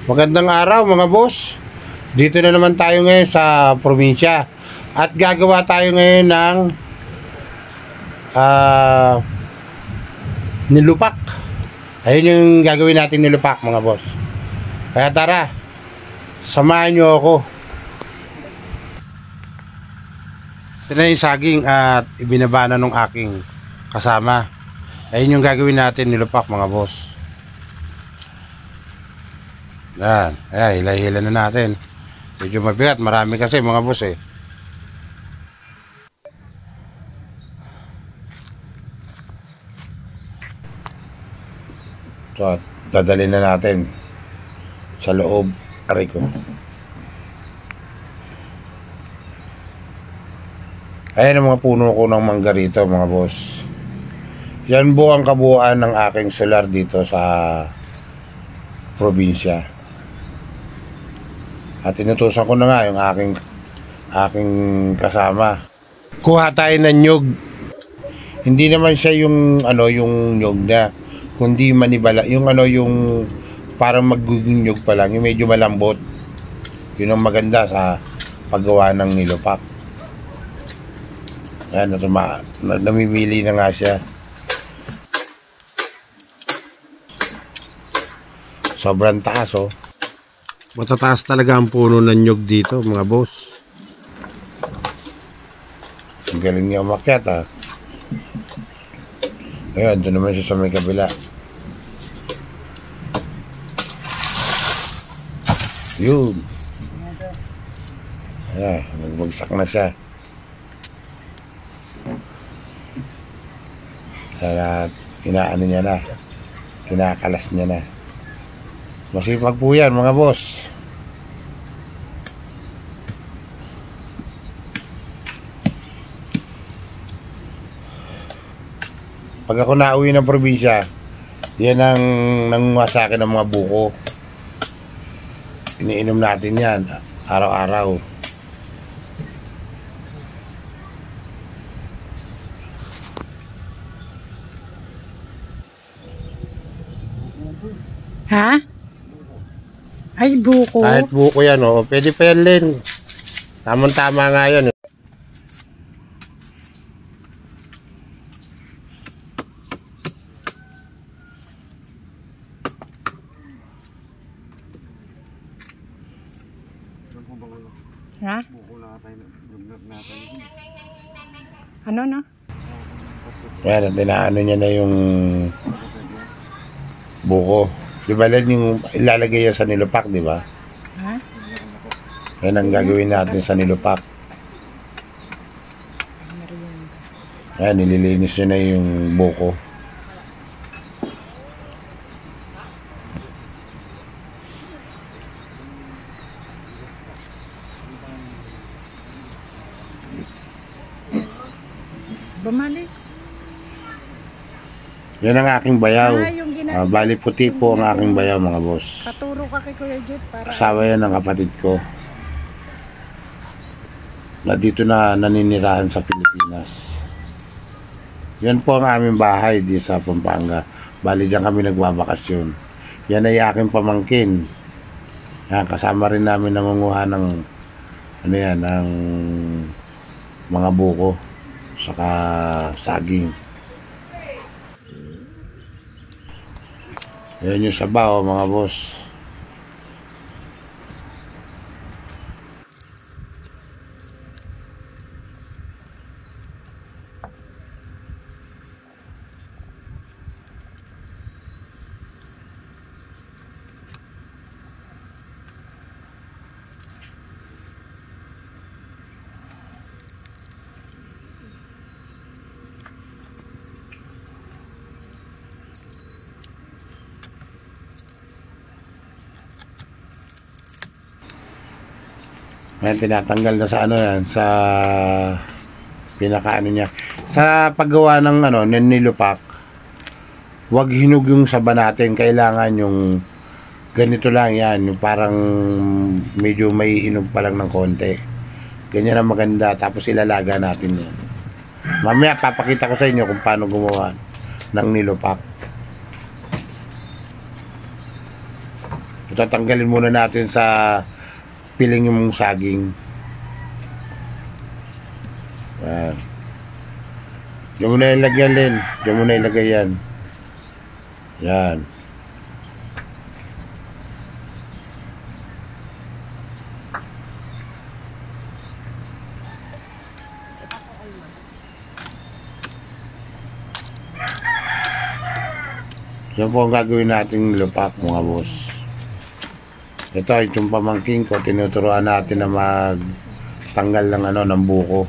Magandang araw mga boss. Dito na naman tayo ngayon sa probinsya. At gagawa tayo ngayon ng nilupak. Ayun yung gagawin natin, nilupak mga boss. Kaya tara, samahan nyo ako. Ito na yung saging at ibinabana ng aking kasama. Ayun yung gagawin natin, nilupak mga boss. Yan, ayan, hila-hila na natin. Medyo mabigat, marami kasi mga boss eh. So, dadalhin na natin sa loob, aray ko. Ayan ang mga puno ko ng mangga rito mga boss. Yan po ang kabuuan ng aking solar dito sa probinsya. At inutusan ko na nga yung aking kasama. Kuha tayo ng nyug. Hindi naman siya yung yung nyug na, kundi manibala, yung yung parang magiging nyug pa lang, yung medyo malambot. Yun ang maganda sa paggawa ng nilupak. Ayan, namimili na nga siya. Sobrang taas oh. Matataas talaga ang puno ng nyug dito mga boss. Ang galing niya umakyat ah. Ayan, doon naman siya sa may kabila. Yun. Ayan, nagbagsak na siya. Kaya inaano niya na. Kinakalas niya na. Masipag po yan mga boss. Pag ako nauwi ng probinsya, yan ang nangunguha sa akin ng mga buko. Iniinom natin yan araw-araw. Ha? Ay, buko. Kahit buko yan oh, pwede pa yan Len. Tamang-tama nga yan. Ha? Ano na? Yan, tinaano niya na yung buko. Di ba Len, yung ilalagay yan sa nilupak, di ba? Ha? Yan ang gagawin natin sa nilupak. Yan, nililinis niya na yung buko. Bumalik. Yan ang aking bayaw. Yung Bali puti po ang aking bayaw mga boss. Paturo ka kay Kuya Jet para... Asawa yan ng kapatid ko. Na dito na naninirahan sa Pilipinas. Yan po ang aming bahay di sa Pampanga. Bali diyan kami nagbabakasyon. Yan ay aking pamangkin. Yan, kasama rin namin nangunguha ng ng mga buko saka saging. Yan yung sabaw mga boss. Ayan, tinatanggal na sa yan, sa pinakaano niya. Sa paggawa ng nilupak, wag hinug yung saba natin. Kailangan yung ganito lang yan, yung parang medyo may hinog pa lang ng konti. Ganyan ang maganda, tapos ilalaga natin yan. Mamaya papakita ko sa inyo kung paano gumawa ng nilupak. Tatanggalin muna natin sa piling yung saging. Yan. Diyan mo na ilagyan, Len. Diyan mo na ilagay yan. Yan. Yan po ang gagawin nating lupak, mga boss. Ito yung pamangking ko, tinuturuan natin na magtanggal ng ng buko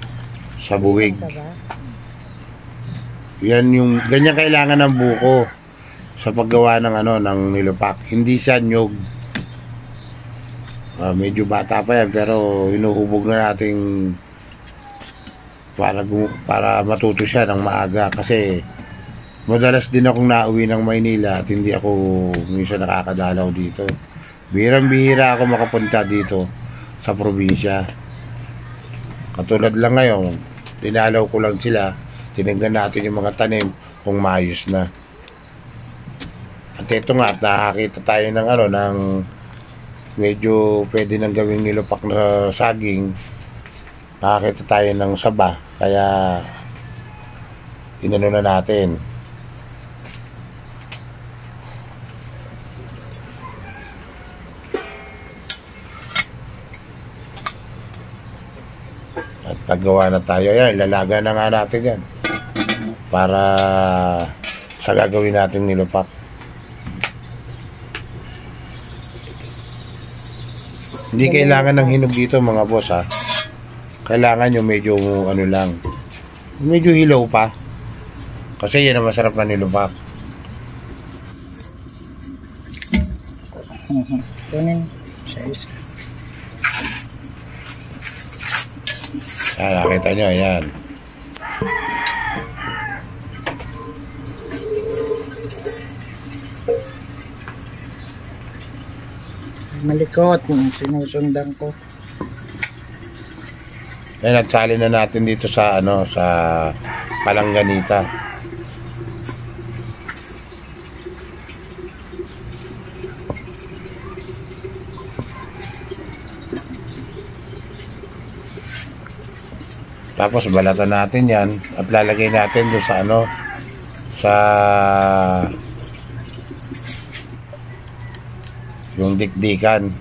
sa buwig. Yan yung ganyan kailangan ng buko sa paggawa ng ng nilupak. Hindi siya nyog. Medyo bata pa yan pero hinuhubog na nating para matuto siya ng maaga kasi madalas din akong nauwi ng Maynila at hindi ako minsan nakakadalaw dito. Bihirang-bihira ako makapunta dito sa probinsya. Katulad lang ngayon, dinalaw ko lang sila, tinignan natin yung mga tanim kung maayos na. At ito nga, nakakita tayo ng ng medyo pwede nang gawing nilupak na saging. Nakakita tayo ng saba, kaya inano na natin. At nagawa na tayo. Yan, ilalaga na nga natin yan para sa gagawin natin nilupak. Hindi kailangan ng hinog dito, mga boss, ha. Kailangan yung medyo lang, medyo hilaw pa kasi yan ang masarap na nilupak. Kunin sa isa. Yan, nakita nyo, yan. Malikot yung sinusundan ko. Yan, nagsali na natin dito sa sa palangganita. Tapos balatan natin yan at lalagay natin doon sa sa yung dikdikan.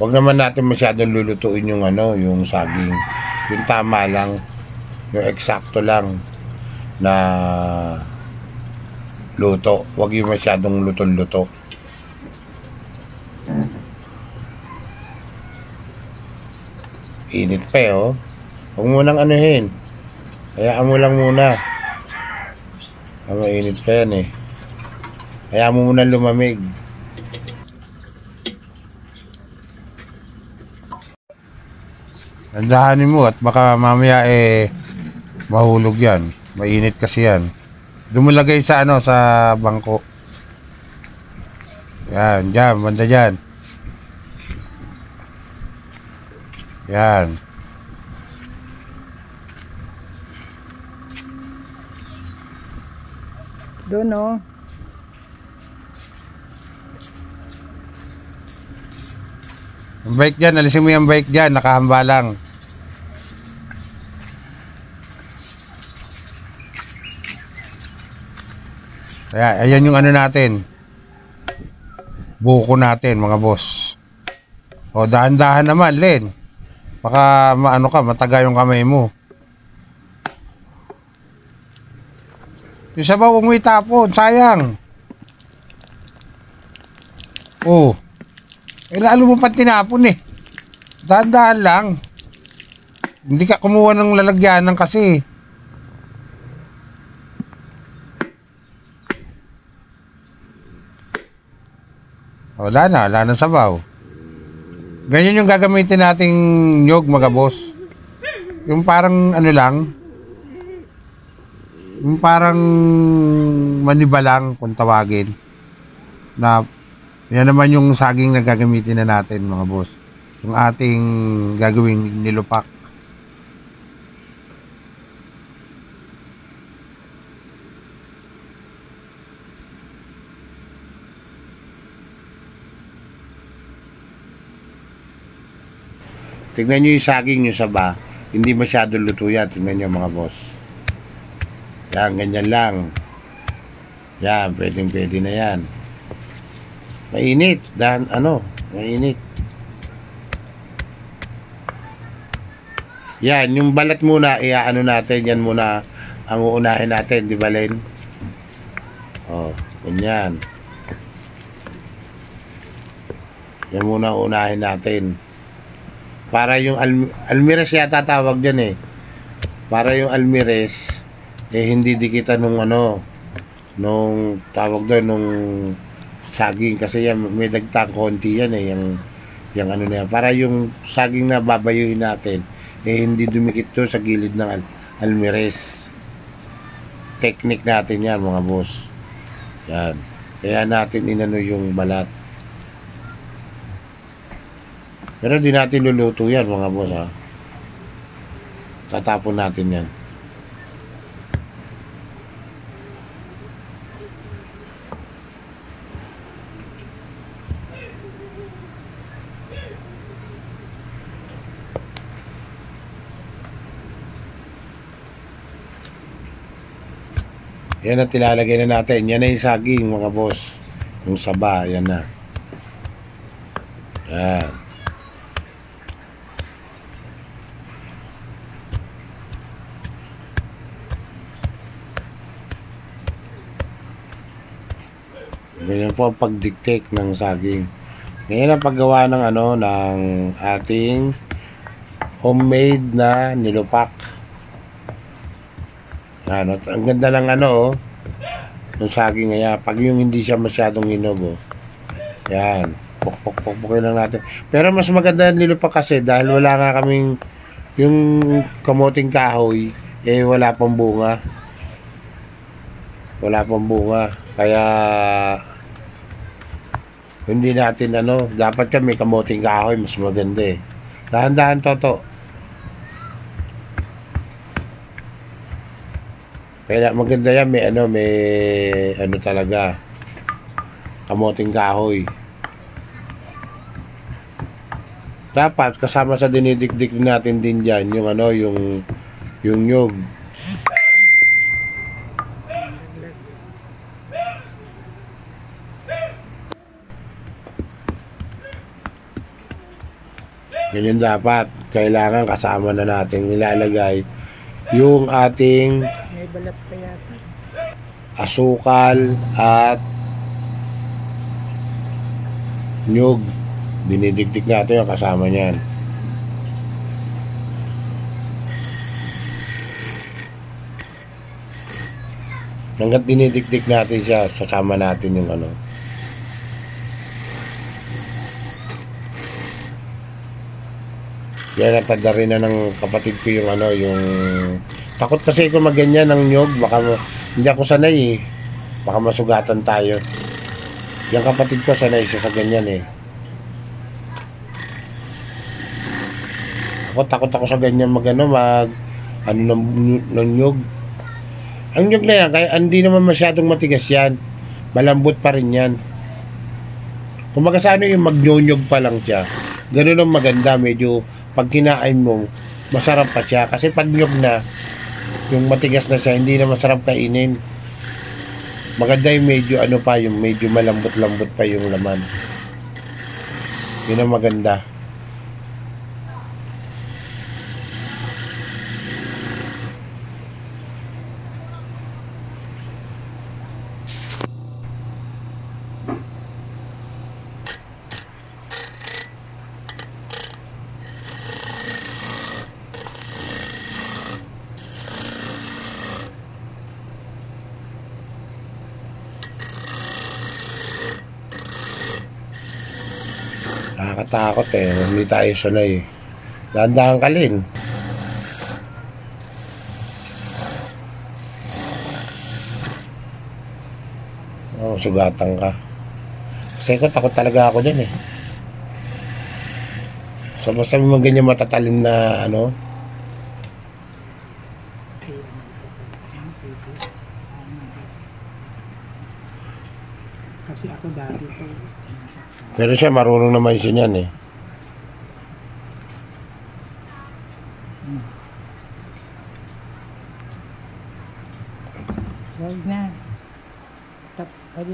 Huwag naman natin masyadong lulutuin yung yung saging. Yung tama lang, yung eksakto lang na luto. Huwag yung masyadong luto-luto. Init pa Huwag mo nang anuhin. Hayaan mo lang muna. Mainit pa yan Hayaan mo muna lumamig. Andahanin mo at baka mamaya mahulog yan. Mainit kasi yan. Dumulagay sa sa bangko. Yan, dyan, banda dyan. Yan. Doon Ang bike dyan, alisin mo yung bike dyan, nakahamba lang. Kaya, ayan yung natin. Buko natin, mga boss. O, dahan-dahan naman, Len. Baka mataga yung kamay mo. Yung sabaw, huwag mo itapon, sayang. Oh. Lalo mo pa tinapon Dahan-dahan lang. Hindi ka kumuha ng lalagyanan kasi. Wala na sabaw. Ganyan yung gagamitin nating nyog, mga boss. Yung parang lang, yung parang maniba lang kung tawagin. Na yan naman yung saging na gagamitin na natin, mga boss. Yung ating gagawing nilupak. tignan nyo yung saging, yung saba. Hindi masyado luto yan. Tignan nyo mga boss. Yan, ganyan lang. Yan, pwede na yan. Mainit. Mainit. Yan, yung balat muna, iaano natin. Yan muna ang uunahin natin, di ba, Len? Oh, ganyan. Yan muna uunahin natin. Para yung almires yata tawag dyan eh. Para yung almires, hindi dikitan nung nung tawag doon, nung saging. Kasi yan, may dagtang konti yan eh. Yung na yan. Para yung saging na babayuhin natin, hindi dumikit to sa gilid ng almires. Technique natin yan mga boss. Yan. Kaya natin inano yung balat. Pero di natin luluto yan mga boss ha. Tatapon natin yan. Yan ang tilalagay na natin. Yan na yung saging mga boss. Yung saba, yan na. Yan. Ganyan po ang pagdiktik ng saging. Ngayon ang paggawa ng ng ating homemade na nilupak. Ang ganda ng ng saging ngayon. Pag yung hindi siya masyadong hinog, yan. Pok-pok-pok-pokin lang natin. Pero mas maganda ang nilupak kasi dahil wala nga kaming yung kamoting kahoy, wala pang bunga. Wala pang bunga. Kaya hindi natin dapat may kamoting kahoy, mas maganda eh. Dahan-dahan toto. Kaya maganda yan, may talaga kamoting kahoy. Dapat kasama sa dinidikdik natin din diyan yung nyug. Ganyan dapat. Kailangan kasama na natin ilalagay yung ating May balat pa yata. asukal at nyug. Dinidikdik natin yung kasama niyan. Hanggat dinidikdik natin siya, sasama natin yung Yan, natanda rin na ng kapatid ko yung yung takot kasi kung maganyan ng nyog, baka hindi ako sanay eh. Baka masugatan tayo. Yung kapatid ko sanay siya sa ganyan eh. Takot ako sa ganyan ng nyog. Ang nyog na yan, kaya hindi naman masyadong matigas yan. Malambot pa rin yan. Kung sa yung magnyonyog pa lang siya. Ganun ang maganda, medyo pag kinain mo, masarap pa siya. Kasi pag nyog na, yung matigas na siya, hindi na masarap kainin. Maganda yung medyo yung medyo malambot-lambot pa yung laman. Yun ang maganda. Nakakatakot eh. Hindi tayo sanay. Dahan-dahan ka rin. Sugatan ka. Kasi takot talaga ako dyan eh. So basta may ganyan matatalim na Kasi ako dati to. Pero siya marunong naman siya niyan eh. Huwag na. Ay,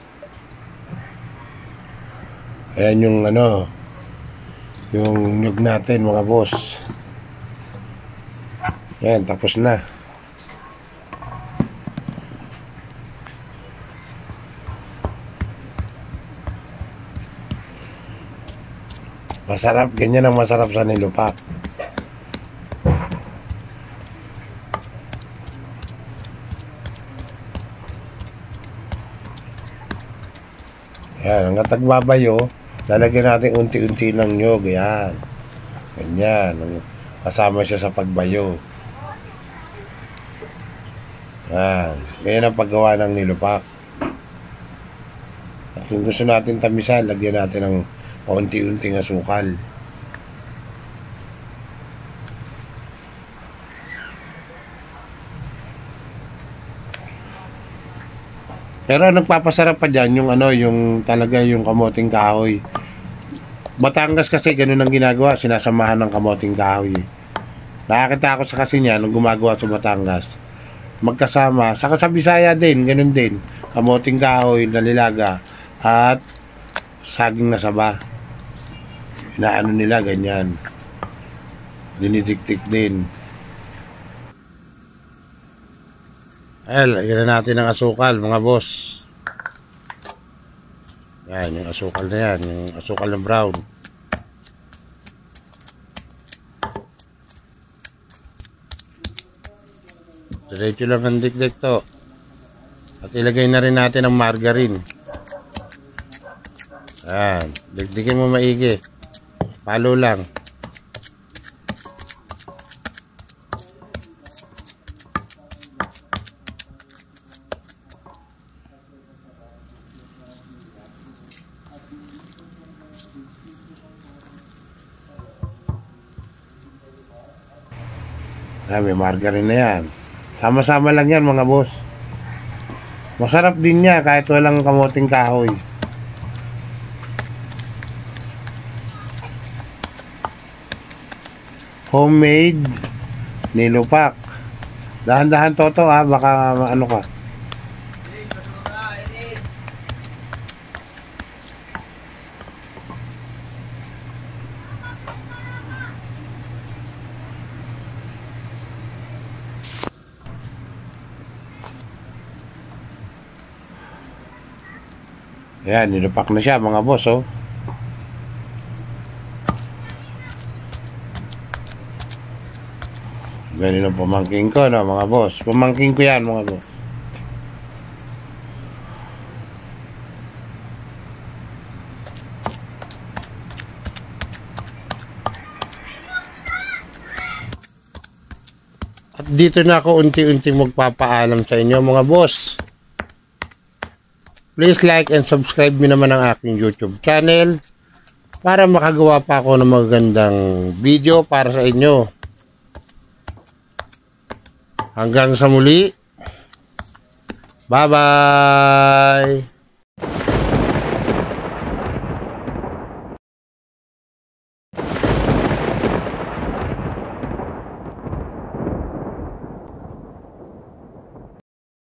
Ayan yung ano, yung nyug natin mga boss. Ayan, tapos na. Masarap, ganyan ang masarap sa nilupak. Ayan, hanggang tagbabayo, lalagyan natin unti-unti ng nyog. Ayan. Ganyan. Kasama siya sa pagbayo. Ayan. Ganyan ang paggawa ng nilupak. At kung gusto natin tamisan, lagyan natin ng unti-unting asukal. Pero nagpapasarap pa dyan yung ano, yung talaga yung kamoting kahoy. Batangas kasi ganun ang ginagawa, sinasamahan ng kamoting kahoy. Nakakita ako sa kasi niya nung gumagawa sa Batangas. Magkasama, saka sa Bisaya din, ganun din. Kamoting kahoy, nalilaga, at saging na saba. Inaano nila, ganyan. Dinidiktik din. Lagyan na natin ng asukal, mga boss. Yan, yung asukal na yan. Yung asukal ng brown. Diretso lang ang dikdik to. At ilagay na rin natin ang margarine. Yan. Dikdikin mo maigi. Palo lang. May margarine na yan. Sama-sama lang yan mga boss. Masarap din niya kahit walang kamoting kahoy. Homemade nilupak. Dahan-dahan toto ha, baka ano ka. Ayan, nilupak na siya mga boss, oh. Ganyan ang pamangking ko, no, mga boss. Pamangking ko yan, mga boss. At dito na ako unti-unti magpapaalam sa inyo, mga boss. Please like and subscribe nyo naman ang aking YouTube channel para makagawa pa ako ng magandang video para sa inyo. Hanggang sa muli. Bye-bye!